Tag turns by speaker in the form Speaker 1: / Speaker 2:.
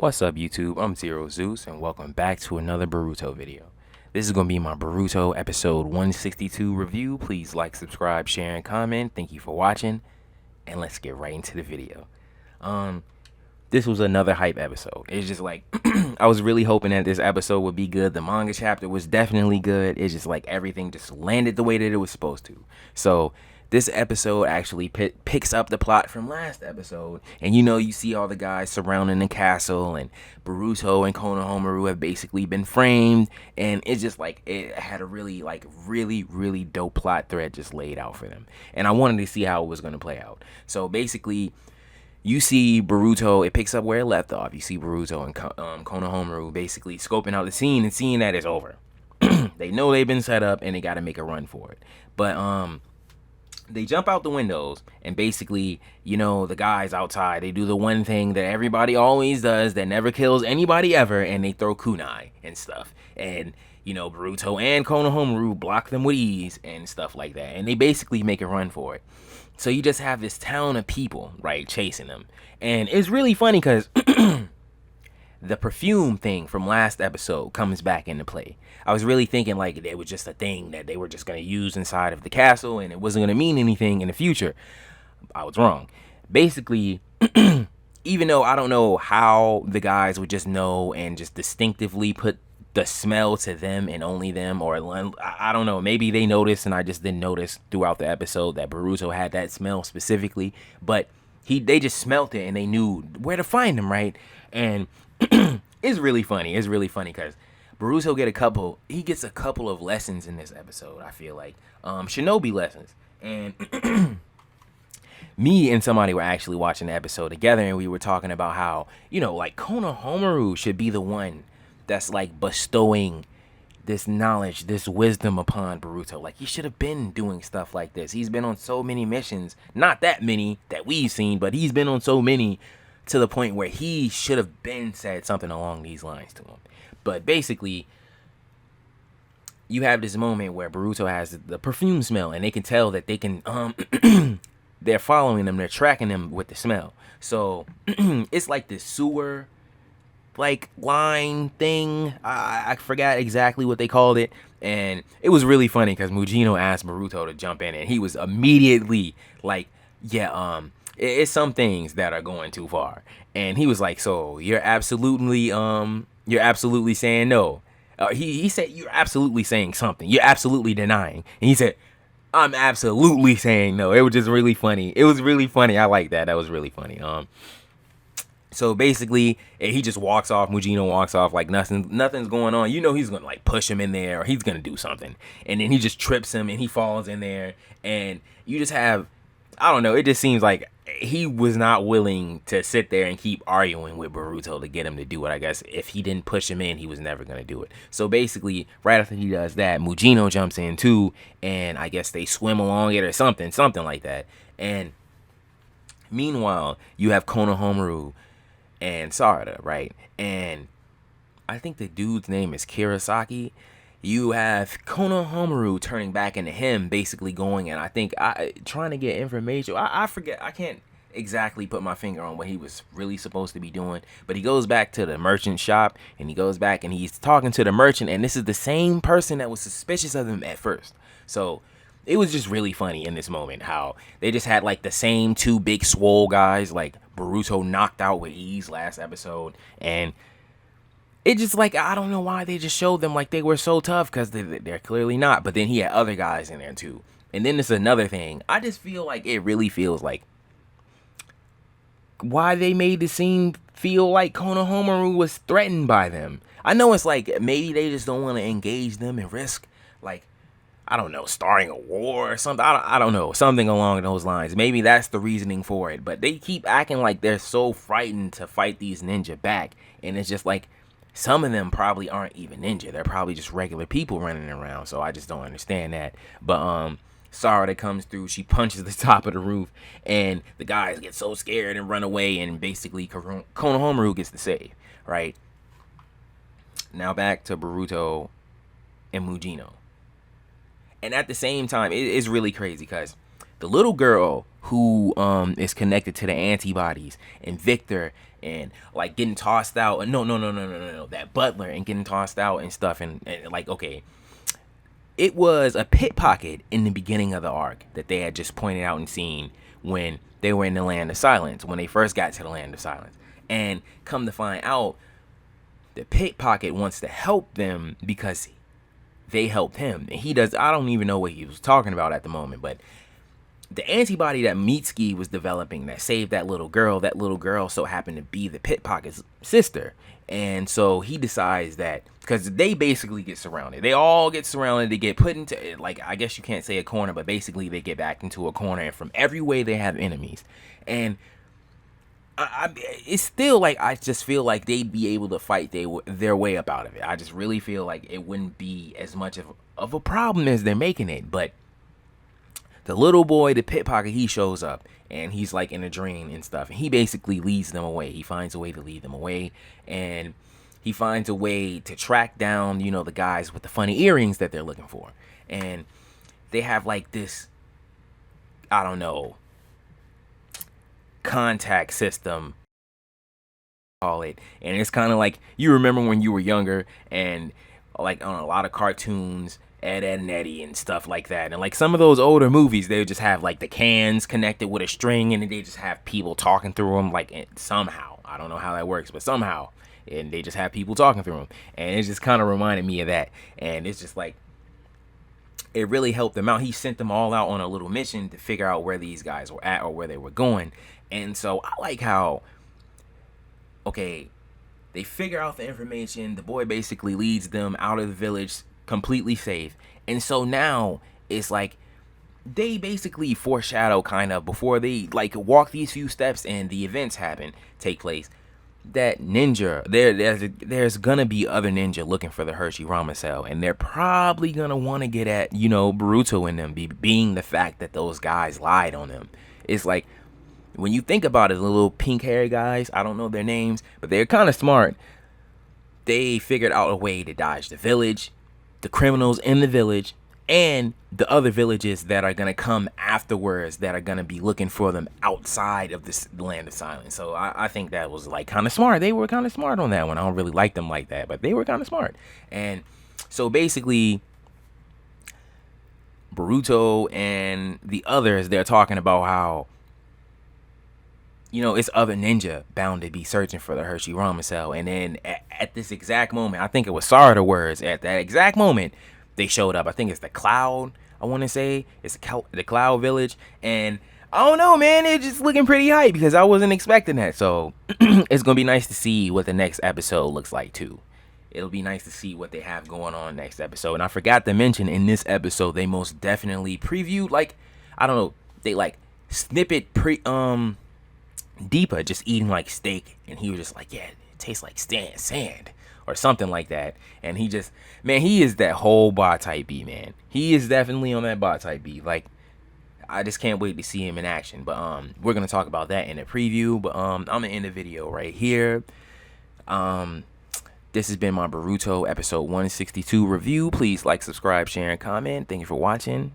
Speaker 1: What's up YouTube, I'm Xero Zeus and welcome back to another Boruto video. This is going to be my Boruto episode 162 review. Please like, subscribe, share, and comment. Thank you for watching, and let's get right into the video. This was another hype episode. It's just like, I was really hoping that this episode would be good. The manga chapter was definitely good. It's just like everything just landed the way that it was supposed to. So this episode actually picks up the plot from last episode, and you see all the guys surrounding the castle, and Boruto and Konohamaru have basically been framed, and it's just like it had a really dope plot thread just laid out for them, and I wanted to see how it was going to play out. So basically, you see Boruto, it picks up where it left off. You see Boruto and Konohamaru basically scoping out the scene and seeing that it's over. They know they've been set up and they got to make a run for it, but they jump out the windows, and basically, the guys outside, they do the one thing that everybody always does that never kills anybody ever, and they throw kunai and stuff. And, Boruto and Konohamaru block them with ease and stuff like that. And they basically make a run for it. So you just have this town of people, right, chasing them. And it's really funny because the perfume thing from last episode comes back into play. I was really thinking like it was just a thing that they were just going to use inside of the castle and it wasn't going to mean anything in the future. I was wrong. Basically, even though I don't know how the guys would just know and just distinctively put the smell to them and only them, or I don't know, maybe they noticed and I just didn't notice throughout the episode that Boruto had that smell specifically, but they just smelt it and they knew where to find him, right? And it's really funny. It's really funny because Boruto gets a couple of lessons in this episode, I feel like. Shinobi lessons. And me and somebody were actually watching the episode together, and we were talking about how, like Konohamaru should be the one that's like bestowing this knowledge, this wisdom upon Boruto. Like, he should have been doing stuff like this. He's been on so many missions, not that many that we've seen, but he's been on so many to the point where he should have been said something along these lines to him. But basically, you have this moment where Boruto has the perfume smell, and they can tell that they can, they're following them, they're tracking them with the smell. So it's like this sewer, like, line thing. I forgot exactly what they called it. And it was really funny because Mujino asked Boruto to jump in, and he was immediately like, yeah, it's some things that are going too far. And he was like, so you're absolutely saying no. He said, you're absolutely saying something. You're absolutely denying. And he said, I'm absolutely saying no. It was just really funny. It was really funny. I like that. That was really funny. So basically, he just walks off. Mujino walks off like nothing's going on. He's gonna like push him in there, or he's gonna do something. And then he just trips him, and he falls in there. And you just have, I don't know. It just seems like he was not willing to sit there and keep arguing with Boruto to get him to do it. I guess if he didn't push him in, he was never going to do it. So basically, right after he does that, Mujino jumps in too, and I guess they swim along it or something like that. And meanwhile, you have Konohamaru and Sarada, right? And I think the dude's name is Kirasaki. You have Konohamaru turning back into him, basically going, and I think trying to get information. I forget. I can't exactly put my finger on what he was really supposed to be doing, but he goes back to the merchant shop, and he goes back and he's talking to the merchant, and this is the same person that was suspicious of him at first. So it was just really funny in this moment how they just had like the same two big swole guys, like Boruto knocked out with ease last episode, and it just like, I don't know why they just showed them like they were so tough, because they're clearly not. But then he had other guys in there too. And then there's another thing. I just feel like it really feels like why they made the scene feel like Konohamaru was threatened by them. I know it's like maybe they just don't want to engage them and risk, like, I don't know, starting a war or something. I don't know, something along those lines. Maybe that's the reasoning for it. But they keep acting like they're so frightened to fight these ninja back. And it's just like, some of them probably aren't even ninja. They're probably just regular people running around. So I just don't understand that. But Sarada comes through. She punches the top of the roof, and the guys get so scared and run away. And basically, Konohamaru gets the save. Right now, back to Boruto and Mujino. And at the same time, it's really crazy because the little girl who is connected to the antibodies, and Victor, and like getting tossed out. No, that butler and getting tossed out and stuff, and like, okay, it was a pit pocket in the beginning of the arc that they had just pointed out and seen when they were in the Land of Silence, when they first got to the Land of Silence. And come to find out, the pit pocket wants to help them because they helped him. And he does, I don't even know what he was talking about at the moment, but the antibody that Mitsuki was developing that saved that little girl so happened to be the pit pocket's sister. And so he decides that, because they basically get surrounded. They all get surrounded. They get put into, like, I guess you can't say a corner, but basically they get back into a corner. And from every way they have enemies. And it's still like, I just feel like they'd be able to fight their way up out of it. I just really feel like it wouldn't be as much of a problem as they're making it. But the little boy, the pit pocket, he shows up and he's like in a dream and stuff. And he basically leads them away. He finds a way to lead them away. And he finds a way to track down, you know, the guys with the funny earrings that they're looking for. And they have like this, I don't know, contact system, call it. And it's kind of like, you remember when you were younger and like on a lot of cartoons, Ed and Eddie and stuff like that, and like some of those older movies, they would just have like the cans connected with a string, and they just have people talking through them, like somehow, I don't know how that works, but somehow, and they just have people talking through them. And it just kind of reminded me of that. And it's just like, it really helped them out. He sent them all out on a little mission to figure out where these guys were at or where they were going. And so I like how, okay, they figure out the information. The boy basically leads them out of the village completely safe. And so now it's like they basically foreshadow, kind of, before they like walk these few steps and the events take place, that ninja, there's gonna be other ninja looking for the Hershey Rama cell, and they're probably gonna want to get at, you know, Boruto and them, being the fact that those guys lied on them. It's like, when you think about it, the little pink hairy guys, I don't know their names, but they're kind of smart. They figured out a way to dodge the village, the criminals in the village, and the other villages that are going to come afterwards that are going to be looking for them outside of this Land of Silence. So I think that was like kind of smart. They were kind of smart on that one. I don't really like them like that, but they were kind of smart. And so basically, Boruto and the others, they're talking about how, you know, it's other ninja bound to be searching for the Hershey Rama cell. And then at this exact moment, I think it was Sarada words, at that exact moment, they showed up. I think it's the Cloud, I want to say. It's the Cloud Village. And I don't know, man. It's just looking pretty hype because I wasn't expecting that. So it's going to be nice to see what the next episode looks like, too. It'll be nice to see what they have going on next episode. And I forgot to mention, in this episode, they most definitely previewed, like, I don't know, they like snippet Deepa just eating like steak, and he was just like, yeah, it tastes like sand or something like that. And he just, man, he is that whole bot type B, man. He is definitely on that bot type B. Like, I just can't wait to see him in action. But we're gonna talk about that in a preview. But I'm gonna end the video right here. This has been my Boruto episode 162 review. Please like, subscribe, share, and comment. Thank you for watching.